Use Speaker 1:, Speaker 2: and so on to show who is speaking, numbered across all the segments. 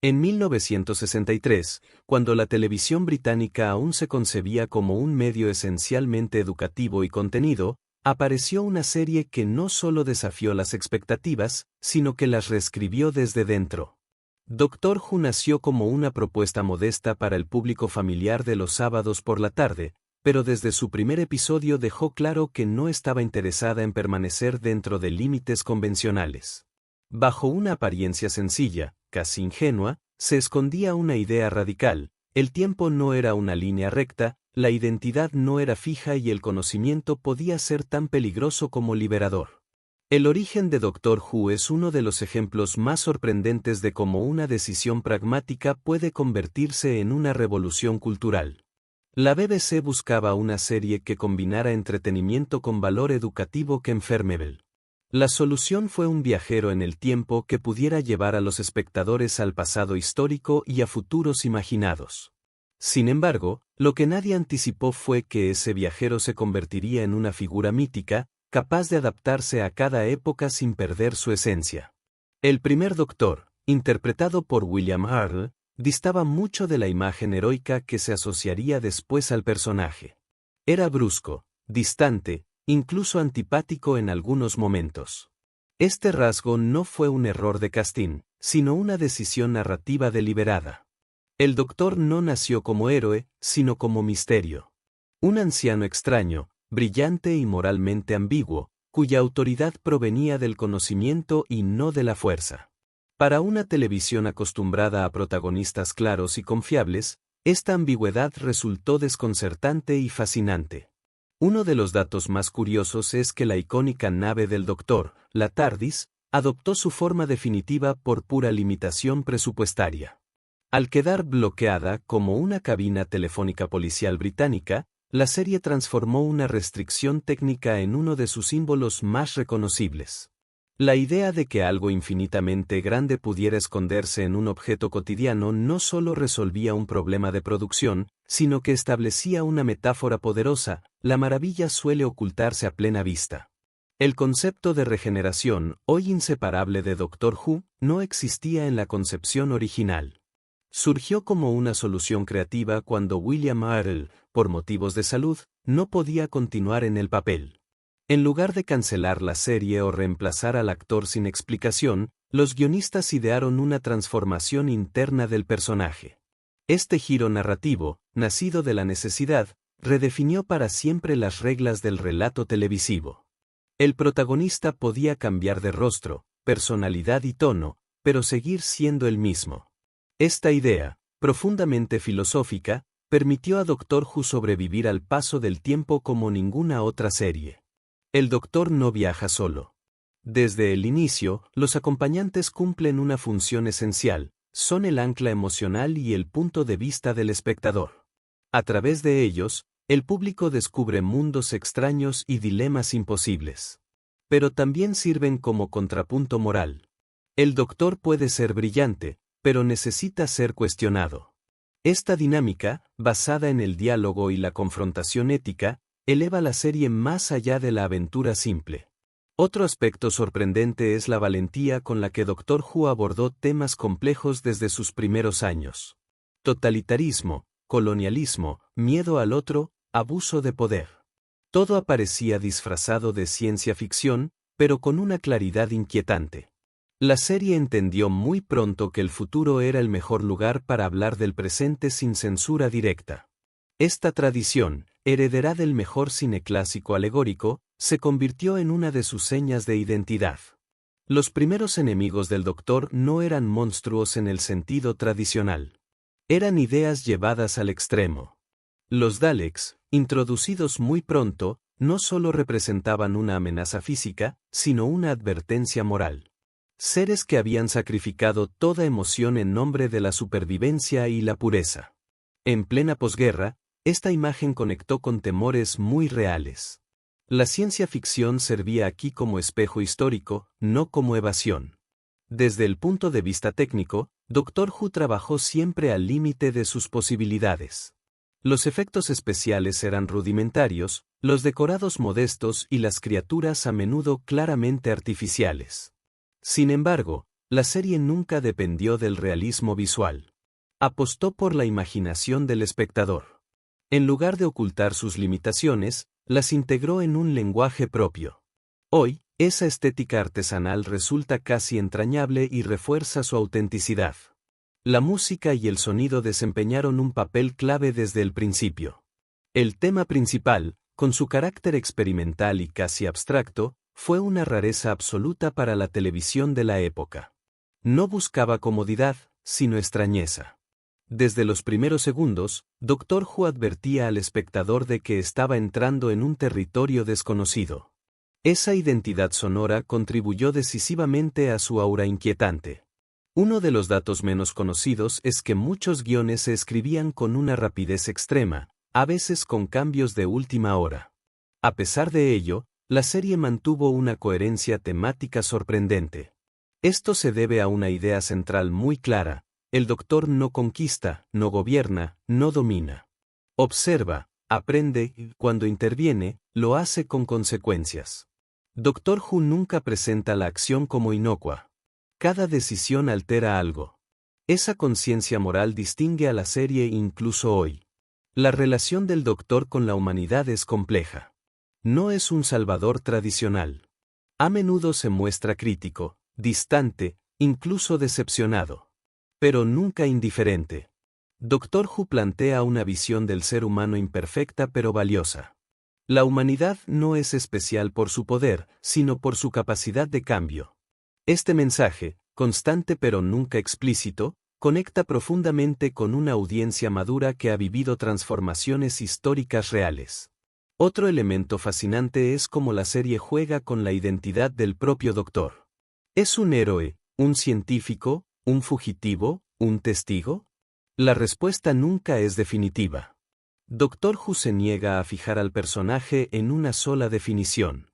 Speaker 1: En 1963, cuando la televisión británica aún se concebía como un medio esencialmente educativo y contenido, apareció una serie que no solo desafió las expectativas, sino que las reescribió desde dentro. Doctor Who nació como una propuesta modesta para el público familiar de los sábados por la tarde, pero desde su primer episodio dejó claro que no estaba interesada en permanecer dentro de límites convencionales. Bajo una apariencia sencilla, casi ingenua, se escondía una idea radical: el tiempo no era una línea recta, la identidad no era fija y el conocimiento podía ser tan peligroso como liberador. El origen de Doctor Who es uno de los ejemplos más sorprendentes de cómo una decisión pragmática puede convertirse en una revolución cultural. La BBC buscaba una serie que combinara entretenimiento con valor educativo que enfermable. La solución fue un viajero en el tiempo que pudiera llevar a los espectadores al pasado histórico y a futuros imaginados. Sin embargo, lo que nadie anticipó fue que ese viajero se convertiría en una figura mítica, capaz de adaptarse a cada época sin perder su esencia. El primer Doctor, interpretado por William Hartnell, distaba mucho de la imagen heroica que se asociaría después al personaje. Era brusco, distante, incluso antipático en algunos momentos. Este rasgo no fue un error de casting, sino una decisión narrativa deliberada. El Doctor no nació como héroe, sino como misterio. Un anciano extraño, brillante y moralmente ambiguo, cuya autoridad provenía del conocimiento y no de la fuerza. Para una televisión acostumbrada a protagonistas claros y confiables, esta ambigüedad resultó desconcertante y fascinante. Uno de los datos más curiosos es que la icónica nave del Doctor, la TARDIS, adoptó su forma definitiva por pura limitación presupuestaria. Al quedar bloqueada como una cabina telefónica policial británica, la serie transformó una restricción técnica en uno de sus símbolos más reconocibles. La idea de que algo infinitamente grande pudiera esconderse en un objeto cotidiano no solo resolvía un problema de producción, sino que establecía una metáfora poderosa: la maravilla suele ocultarse a plena vista. El concepto de regeneración, hoy inseparable de Doctor Who, no existía en la concepción original. Surgió como una solución creativa cuando William Hartnell, por motivos de salud, no podía continuar en el papel. En lugar de cancelar la serie o reemplazar al actor sin explicación, los guionistas idearon una transformación interna del personaje. Este giro narrativo, nacido de la necesidad, redefinió para siempre las reglas del relato televisivo. El protagonista podía cambiar de rostro, personalidad y tono, pero seguir siendo el mismo. Esta idea, profundamente filosófica, permitió a Doctor Who sobrevivir al paso del tiempo como ninguna otra serie. El Doctor no viaja solo. Desde el inicio, los acompañantes cumplen una función esencial: son el ancla emocional y el punto de vista del espectador. A través de ellos, el público descubre mundos extraños y dilemas imposibles. Pero también sirven como contrapunto moral. El Doctor puede ser brillante, pero necesita ser cuestionado. Esta dinámica, basada en el diálogo y la confrontación ética, eleva la serie más allá de la aventura simple. Otro aspecto sorprendente es la valentía con la que Doctor Who abordó temas complejos desde sus primeros años. Totalitarismo, colonialismo, miedo al otro, abuso de poder. Todo aparecía disfrazado de ciencia ficción, pero con una claridad inquietante. La serie entendió muy pronto que el futuro era el mejor lugar para hablar del presente sin censura directa. Esta tradición, heredera del mejor cine clásico alegórico, se convirtió en una de sus señas de identidad. Los primeros enemigos del Doctor no eran monstruos en el sentido tradicional. Eran ideas llevadas al extremo. Los Daleks, introducidos muy pronto, no solo representaban una amenaza física, sino una advertencia moral. Seres que habían sacrificado toda emoción en nombre de la supervivencia y la pureza. En plena posguerra, esta imagen conectó con temores muy reales. La ciencia ficción servía aquí como espejo histórico, no como evasión. Desde el punto de vista técnico, Doctor Who trabajó siempre al límite de sus posibilidades. Los efectos especiales eran rudimentarios, los decorados modestos y las criaturas a menudo claramente artificiales. Sin embargo, la serie nunca dependió del realismo visual. Apostó por la imaginación del espectador. En lugar de ocultar sus limitaciones, las integró en un lenguaje propio. Hoy, esa estética artesanal resulta casi entrañable y refuerza su autenticidad. La música y el sonido desempeñaron un papel clave desde el principio. El tema principal, con su carácter experimental y casi abstracto, fue una rareza absoluta para la televisión de la época. No buscaba comodidad, sino extrañeza. Desde los primeros segundos, Doctor Who advertía al espectador de que estaba entrando en un territorio desconocido. Esa identidad sonora contribuyó decisivamente a su aura inquietante. Uno de los datos menos conocidos es que muchos guiones se escribían con una rapidez extrema, a veces con cambios de última hora. A pesar de ello, la serie mantuvo una coherencia temática sorprendente. Esto se debe a una idea central muy clara: el Doctor no conquista, no gobierna, no domina. Observa, aprende y, cuando interviene, lo hace con consecuencias. Doctor Who nunca presenta la acción como inocua. Cada decisión altera algo. Esa conciencia moral distingue a la serie incluso hoy. La relación del Doctor con la humanidad es compleja. No es un salvador tradicional. A menudo se muestra crítico, distante, incluso decepcionado. Pero nunca indiferente. Doctor Who plantea una visión del ser humano imperfecta pero valiosa. La humanidad no es especial por su poder, sino por su capacidad de cambio. Este mensaje, constante pero nunca explícito, conecta profundamente con una audiencia madura que ha vivido transformaciones históricas reales. Otro elemento fascinante es cómo la serie juega con la identidad del propio Doctor. ¿Es un héroe, un científico, un fugitivo, un testigo? La respuesta nunca es definitiva. Doctor Who se niega a fijar al personaje en una sola definición.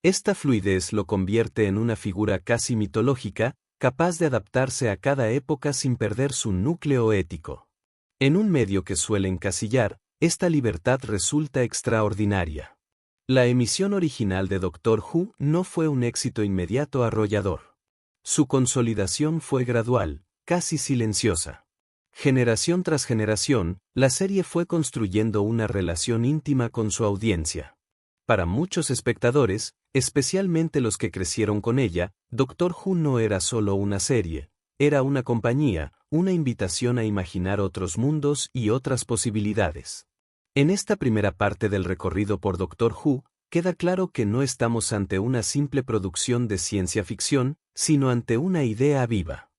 Speaker 1: Esta fluidez lo convierte en una figura casi mitológica, capaz de adaptarse a cada época sin perder su núcleo ético. En un medio que suele encasillar, esta libertad resulta extraordinaria. La emisión original de Doctor Who no fue un éxito inmediato arrollador. Su consolidación fue gradual, casi silenciosa. Generación tras generación, la serie fue construyendo una relación íntima con su audiencia. Para muchos espectadores, especialmente los que crecieron con ella, Doctor Who no era solo una serie, era una compañía, una invitación a imaginar otros mundos y otras posibilidades. En esta primera parte del recorrido por Doctor Who, queda claro que no estamos ante una simple producción de ciencia ficción, sino ante una idea viva.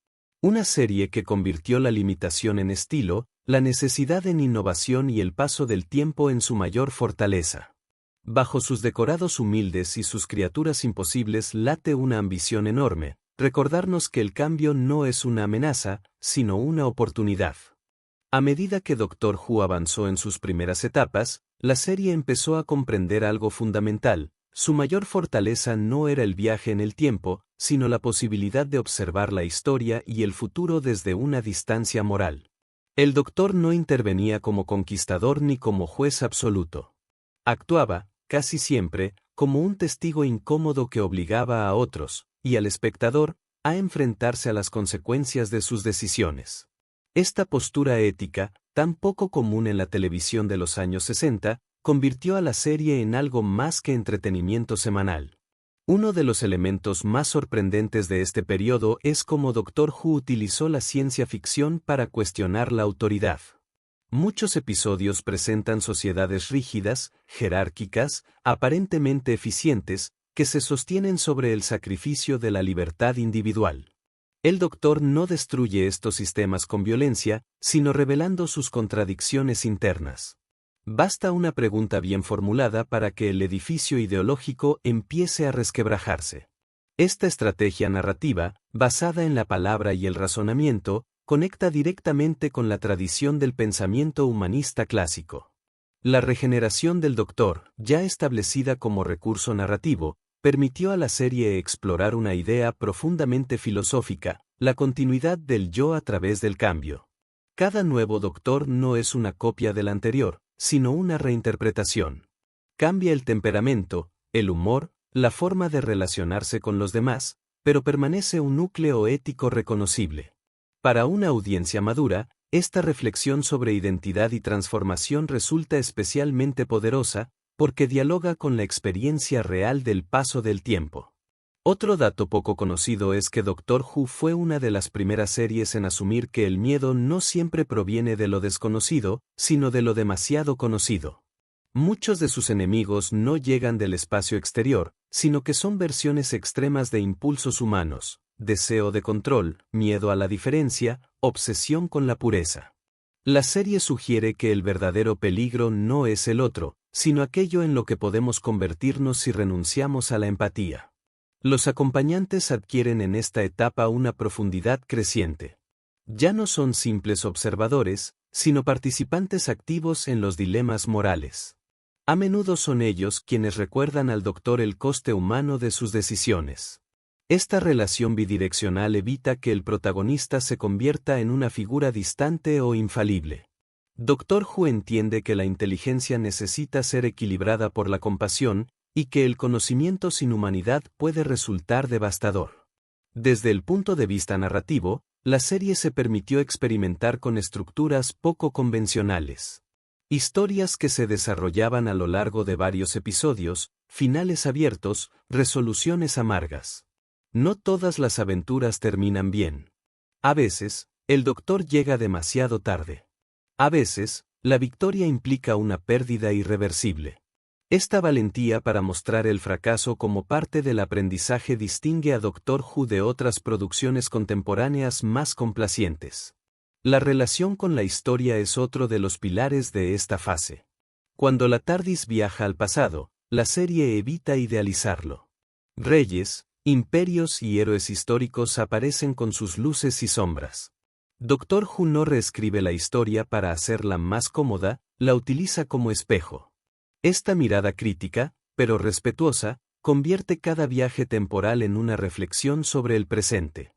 Speaker 1: Una serie que convirtió la limitación en estilo, la necesidad en innovación y el paso del tiempo en su mayor fortaleza. Bajo sus decorados humildes y sus criaturas imposibles late una ambición enorme: recordarnos que el cambio no es una amenaza, sino una oportunidad. A medida que Doctor Who avanzó en sus primeras etapas, la serie empezó a comprender algo fundamental: su mayor fortaleza no era el viaje en el tiempo, sino la posibilidad de observar la historia y el futuro desde una distancia moral. El Doctor no intervenía como conquistador ni como juez absoluto. Actuaba, casi siempre, como un testigo incómodo que obligaba a otros, y al espectador, a enfrentarse a las consecuencias de sus decisiones. Esta postura ética, tan poco común en la televisión de los años 60, convirtió a la serie en algo más que entretenimiento semanal. Uno de los elementos más sorprendentes de este periodo es cómo Doctor Who utilizó la ciencia ficción para cuestionar la autoridad. Muchos episodios presentan sociedades rígidas, jerárquicas, aparentemente eficientes, que se sostienen sobre el sacrificio de la libertad individual. El Doctor no destruye estos sistemas con violencia, sino revelando sus contradicciones internas. Basta una pregunta bien formulada para que el edificio ideológico empiece a resquebrajarse. Esta estrategia narrativa, basada en la palabra y el razonamiento, conecta directamente con la tradición del pensamiento humanista clásico. La regeneración del Doctor, ya establecida como recurso narrativo, permitió a la serie explorar una idea profundamente filosófica: la continuidad del yo a través del cambio. Cada nuevo Doctor no es una copia del anterior, sino una reinterpretación. Cambia el temperamento, el humor, la forma de relacionarse con los demás, pero permanece un núcleo ético reconocible. Para una audiencia madura, esta reflexión sobre identidad y transformación resulta especialmente poderosa porque dialoga con la experiencia real del paso del tiempo. Otro dato poco conocido es que Doctor Who fue una de las primeras series en asumir que el miedo no siempre proviene de lo desconocido, sino de lo demasiado conocido. Muchos de sus enemigos no llegan del espacio exterior, sino que son versiones extremas de impulsos humanos: deseo de control, miedo a la diferencia, obsesión con la pureza. La serie sugiere que el verdadero peligro no es el otro, sino aquello en lo que podemos convertirnos si renunciamos a la empatía. Los acompañantes adquieren en esta etapa una profundidad creciente. Ya no son simples observadores, sino participantes activos en los dilemas morales. A menudo son ellos quienes recuerdan al Doctor el coste humano de sus decisiones. Esta relación bidireccional evita que el protagonista se convierta en una figura distante o infalible. Doctor Who entiende que la inteligencia necesita ser equilibrada por la compasión, y que el conocimiento sin humanidad puede resultar devastador. Desde el punto de vista narrativo, la serie se permitió experimentar con estructuras poco convencionales. Historias que se desarrollaban a lo largo de varios episodios, finales abiertos, resoluciones amargas. No todas las aventuras terminan bien. A veces, el Doctor llega demasiado tarde. A veces, la victoria implica una pérdida irreversible. Esta valentía para mostrar el fracaso como parte del aprendizaje distingue a Doctor Who de otras producciones contemporáneas más complacientes. La relación con la historia es otro de los pilares de esta fase. Cuando la TARDIS viaja al pasado, la serie evita idealizarlo. Reyes, imperios y héroes históricos aparecen con sus luces y sombras. Doctor Who no reescribe la historia para hacerla más cómoda, la utiliza como espejo. Esta mirada crítica, pero respetuosa, convierte cada viaje temporal en una reflexión sobre el presente.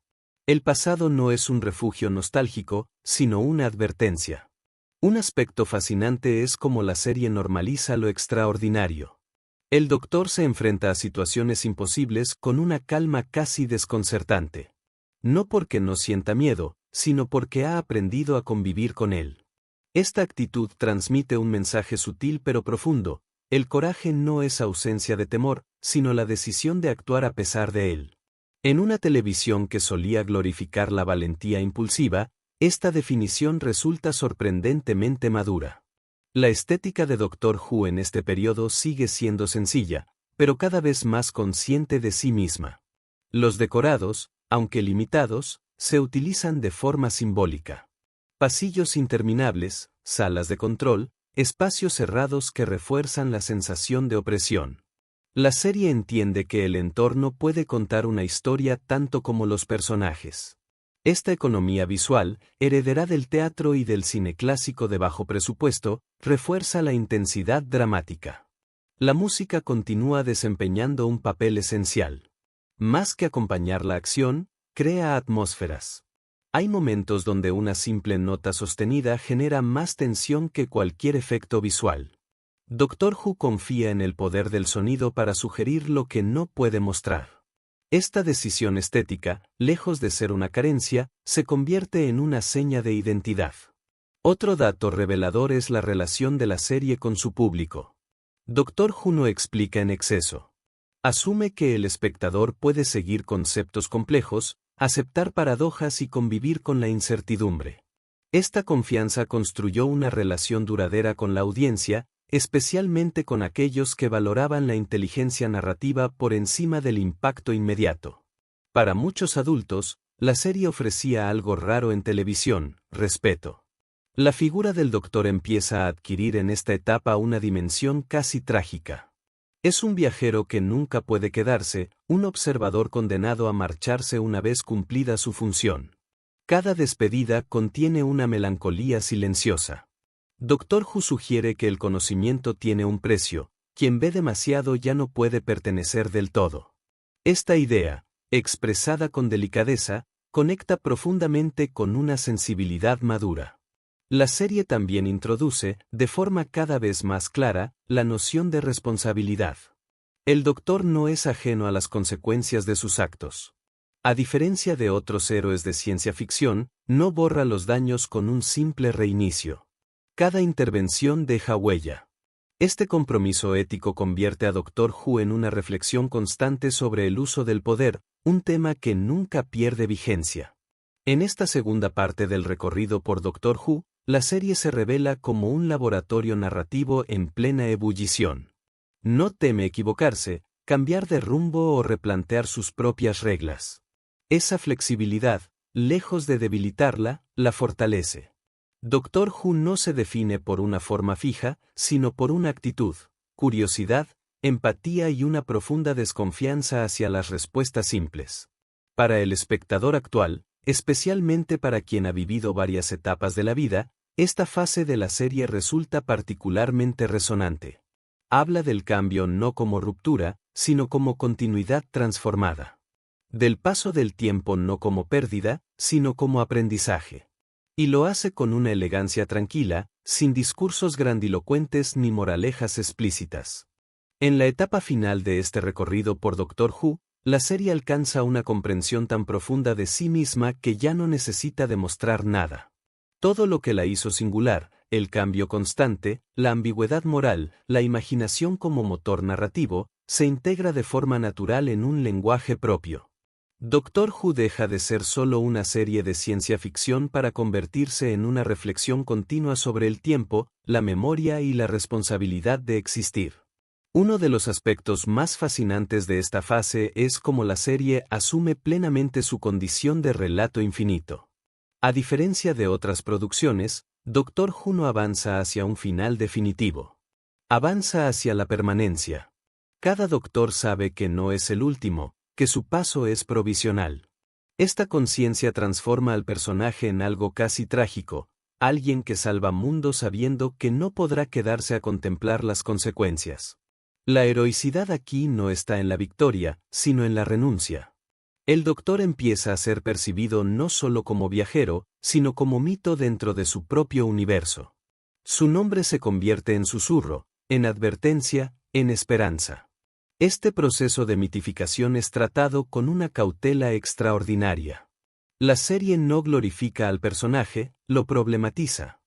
Speaker 1: El pasado no es un refugio nostálgico, sino una advertencia. Un aspecto fascinante es cómo la serie normaliza lo extraordinario. El Doctor se enfrenta a situaciones imposibles con una calma casi desconcertante. No porque no sienta miedo, sino porque ha aprendido a convivir con él. Esta actitud transmite un mensaje sutil pero profundo: el coraje no es ausencia de temor, sino la decisión de actuar a pesar de él. En una televisión que solía glorificar la valentía impulsiva, esta definición resulta sorprendentemente madura. La estética de Doctor Who en este periodo sigue siendo sencilla, pero cada vez más consciente de sí misma. Los decorados, aunque limitados, se utilizan de forma simbólica. Pasillos interminables, salas de control, espacios cerrados que refuerzan la sensación de opresión. La serie entiende que el entorno puede contar una historia tanto como los personajes. Esta economía visual, heredera del teatro y del cine clásico de bajo presupuesto, refuerza la intensidad dramática. La música continúa desempeñando un papel esencial. Más que acompañar la acción, crea atmósferas. Hay momentos donde una simple nota sostenida genera más tensión que cualquier efecto visual. Doctor Who confía en el poder del sonido para sugerir lo que no puede mostrar. Esta decisión estética, lejos de ser una carencia, se convierte en una seña de identidad. Otro dato revelador es la relación de la serie con su público. Doctor Who no explica en exceso. Asume que el espectador puede seguir conceptos complejos, aceptar paradojas y convivir con la incertidumbre. Esta confianza construyó una relación duradera con la audiencia, especialmente con aquellos que valoraban la inteligencia narrativa por encima del impacto inmediato. Para muchos adultos, la serie ofrecía algo raro en televisión: respeto. La figura del Doctor empieza a adquirir en esta etapa una dimensión casi trágica. Es un viajero que nunca puede quedarse, un observador condenado a marcharse una vez cumplida su función. Cada despedida contiene una melancolía silenciosa. Doctor Who sugiere que el conocimiento tiene un precio: quien ve demasiado ya no puede pertenecer del todo. Esta idea, expresada con delicadeza, conecta profundamente con una sensibilidad madura. La serie también introduce, de forma cada vez más clara, la noción de responsabilidad. El Doctor no es ajeno a las consecuencias de sus actos. A diferencia de otros héroes de ciencia ficción, no borra los daños con un simple reinicio. Cada intervención deja huella. Este compromiso ético convierte a Doctor Who en una reflexión constante sobre el uso del poder, un tema que nunca pierde vigencia. En esta segunda parte del recorrido por Doctor Who, la serie se revela como un laboratorio narrativo en plena ebullición. No teme equivocarse, cambiar de rumbo o replantear sus propias reglas. Esa flexibilidad, lejos de debilitarla, la fortalece. Doctor Who no se define por una forma fija, sino por una actitud, curiosidad, empatía y una profunda desconfianza hacia las respuestas simples. Para el espectador actual, especialmente para quien ha vivido varias etapas de la vida, esta fase de la serie resulta particularmente resonante. Habla del cambio no como ruptura, sino como continuidad transformada. Del paso del tiempo no como pérdida, sino como aprendizaje. Y lo hace con una elegancia tranquila, sin discursos grandilocuentes ni moralejas explícitas. En la etapa final de este recorrido por Doctor Who, la serie alcanza una comprensión tan profunda de sí misma que ya no necesita demostrar nada. Todo lo que la hizo singular, el cambio constante, la ambigüedad moral, la imaginación como motor narrativo, se integra de forma natural en un lenguaje propio. Doctor Who deja de ser solo una serie de ciencia ficción para convertirse en una reflexión continua sobre el tiempo, la memoria y la responsabilidad de existir. Uno de los aspectos más fascinantes de esta fase es cómo la serie asume plenamente su condición de relato infinito. A diferencia de otras producciones, Doctor Who no avanza hacia un final definitivo. Avanza hacia la permanencia. Cada doctor sabe que no es el último, que su paso es provisional. Esta conciencia transforma al personaje en algo casi trágico, alguien que salva mundos sabiendo que no podrá quedarse a contemplar las consecuencias. La heroicidad aquí no está en la victoria, sino en la renuncia. El doctor empieza a ser percibido no solo como viajero, sino como mito dentro de su propio universo. Su nombre se convierte en susurro, en advertencia, en esperanza. Este proceso de mitificación es tratado con una cautela extraordinaria. La serie no glorifica al personaje, lo problematiza.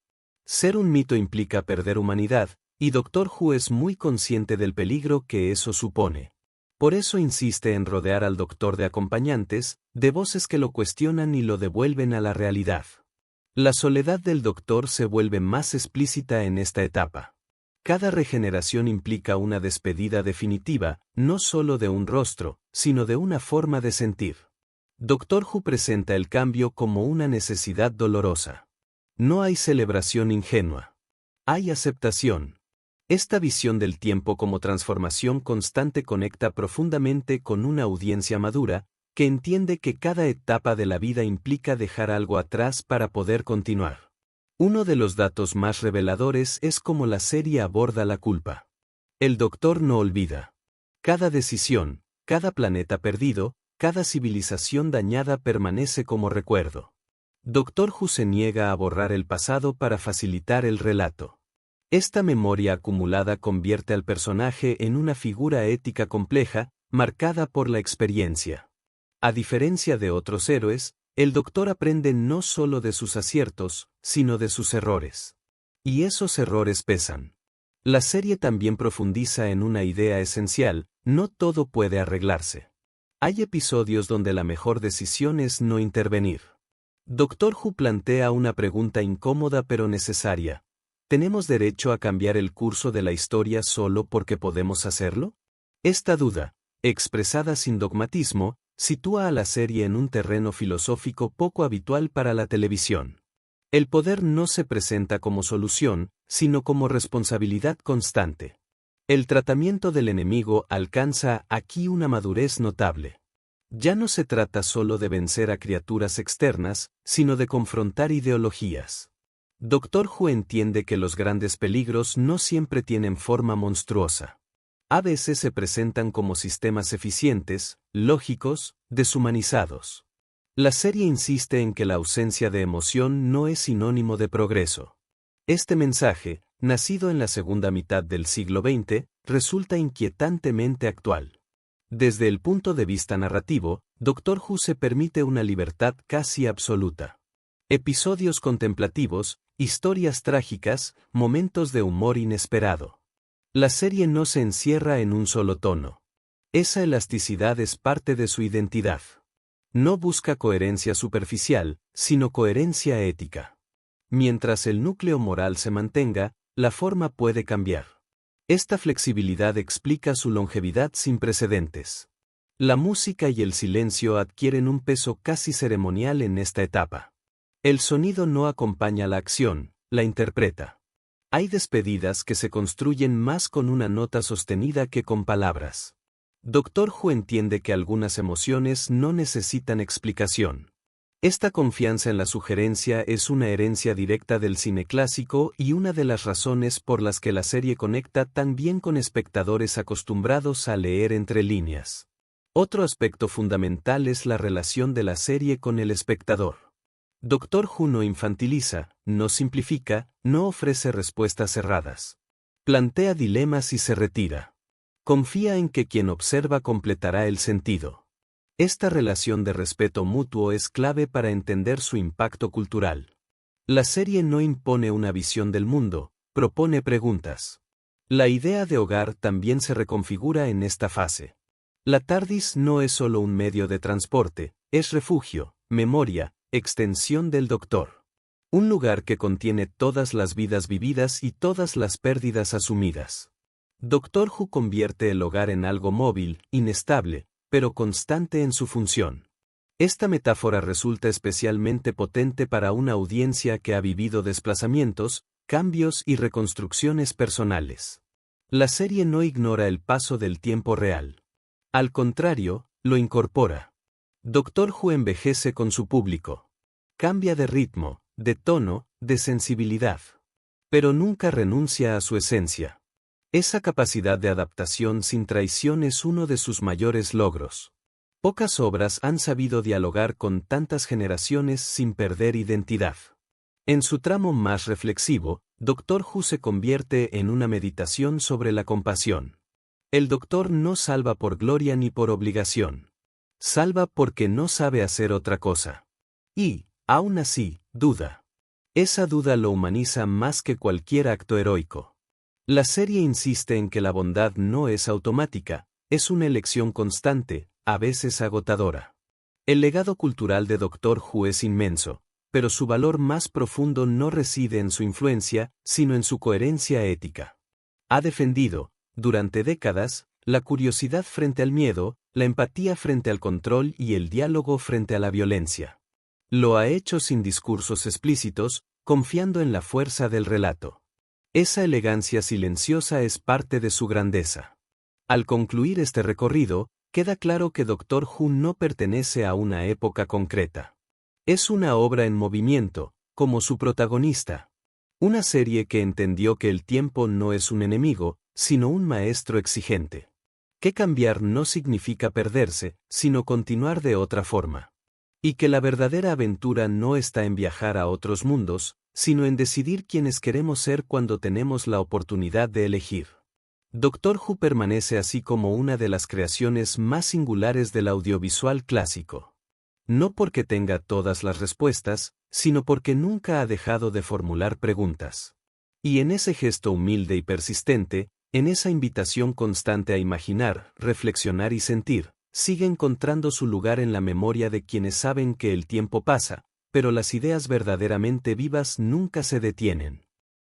Speaker 1: Ser un mito implica perder humanidad, y Doctor Who es muy consciente del peligro que eso supone. Por eso insiste en rodear al Doctor de acompañantes, de voces que lo cuestionan y lo devuelven a la realidad. La soledad del Doctor se vuelve más explícita en esta etapa. Cada regeneración implica una despedida definitiva, no solo de un rostro, sino de una forma de sentir. Doctor Who presenta el cambio como una necesidad dolorosa. No hay celebración ingenua. Hay aceptación. Esta visión del tiempo como transformación constante conecta profundamente con una audiencia madura, que entiende que cada etapa de la vida implica dejar algo atrás para poder continuar. Uno de los datos más reveladores es cómo la serie aborda la culpa. El doctor no olvida. Cada decisión, cada planeta perdido, cada civilización dañada permanece como recuerdo. Doctor Who se niega a borrar el pasado para facilitar el relato. Esta memoria acumulada convierte al personaje en una figura ética compleja, marcada por la experiencia. A diferencia de otros héroes, el doctor aprende no solo de sus aciertos, sino de sus errores. Y esos errores pesan. La serie también profundiza en una idea esencial: no todo puede arreglarse. Hay episodios donde la mejor decisión es no intervenir. Doctor Who plantea una pregunta incómoda pero necesaria: ¿tenemos derecho a cambiar el curso de la historia solo porque podemos hacerlo? Esta duda, expresada sin dogmatismo, sitúa a la serie en un terreno filosófico poco habitual para la televisión. El poder no se presenta como solución, sino como responsabilidad constante. El tratamiento del enemigo alcanza aquí una madurez notable. Ya no se trata solo de vencer a criaturas externas, sino de confrontar ideologías. Doctor Who entiende que los grandes peligros no siempre tienen forma monstruosa. A veces se presentan como sistemas eficientes, lógicos, deshumanizados. La serie insiste en que la ausencia de emoción no es sinónimo de progreso. Este mensaje, nacido en la segunda mitad del siglo XX, resulta inquietantemente actual. Desde el punto de vista narrativo, Doctor Who se permite una libertad casi absoluta. Episodios contemplativos, historias trágicas, momentos de humor inesperado. La serie no se encierra en un solo tono. Esa elasticidad es parte de su identidad. No busca coherencia superficial, sino coherencia ética. Mientras el núcleo moral se mantenga, la forma puede cambiar. Esta flexibilidad explica su longevidad sin precedentes. La música y el silencio adquieren un peso casi ceremonial en esta etapa. El sonido no acompaña la acción, la interpreta. Hay despedidas que se construyen más con una nota sostenida que con palabras. Doctor Who entiende que algunas emociones no necesitan explicación. Esta confianza en la sugerencia es una herencia directa del cine clásico y una de las razones por las que la serie conecta tan bien con espectadores acostumbrados a leer entre líneas. Otro aspecto fundamental es la relación de la serie con el espectador. Doctor Who no infantiliza, no simplifica, no ofrece respuestas cerradas. Plantea dilemas y se retira. Confía en que quien observa completará el sentido. Esta relación de respeto mutuo es clave para entender su impacto cultural. La serie no impone una visión del mundo, propone preguntas. La idea de hogar también se reconfigura en esta fase. La TARDIS no es solo un medio de transporte, es refugio, memoria, extensión del Doctor. Un lugar que contiene todas las vidas vividas y todas las pérdidas asumidas. Doctor Who convierte el hogar en algo móvil, inestable, pero constante en su función. Esta metáfora resulta especialmente potente para una audiencia que ha vivido desplazamientos, cambios y reconstrucciones personales. La serie no ignora el paso del tiempo real. Al contrario, lo incorpora. Doctor Who envejece con su público. Cambia de ritmo, de tono, de sensibilidad. Pero nunca renuncia a su esencia. Esa capacidad de adaptación sin traición es uno de sus mayores logros. Pocas obras han sabido dialogar con tantas generaciones sin perder identidad. En su tramo más reflexivo, Doctor Who se convierte en una meditación sobre la compasión. El Doctor no salva por gloria ni por obligación. Salva porque no sabe hacer otra cosa. Y, aún así, duda. Esa duda lo humaniza más que cualquier acto heroico. La serie insiste en que la bondad no es automática, es una elección constante, a veces agotadora. El legado cultural de Doctor Who es inmenso, pero su valor más profundo no reside en su influencia, sino en su coherencia ética. Ha defendido, durante décadas, la curiosidad frente al miedo, la empatía frente al control y el diálogo frente a la violencia. Lo ha hecho sin discursos explícitos, confiando en la fuerza del relato. Esa elegancia silenciosa es parte de su grandeza. Al concluir este recorrido, queda claro que Doctor Who no pertenece a una época concreta. Es una obra en movimiento, como su protagonista. Una serie que entendió que el tiempo no es un enemigo, sino un maestro exigente. Que cambiar no significa perderse, sino continuar de otra forma. Y que la verdadera aventura no está en viajar a otros mundos, sino en decidir quiénes queremos ser cuando tenemos la oportunidad de elegir. Doctor Who permanece así como una de las creaciones más singulares del audiovisual clásico. No porque tenga todas las respuestas, sino porque nunca ha dejado de formular preguntas. Y en ese gesto humilde y persistente, en esa invitación constante a imaginar, reflexionar y sentir, sigue encontrando su lugar en la memoria de quienes saben que el tiempo pasa, pero las ideas verdaderamente vivas nunca se detienen.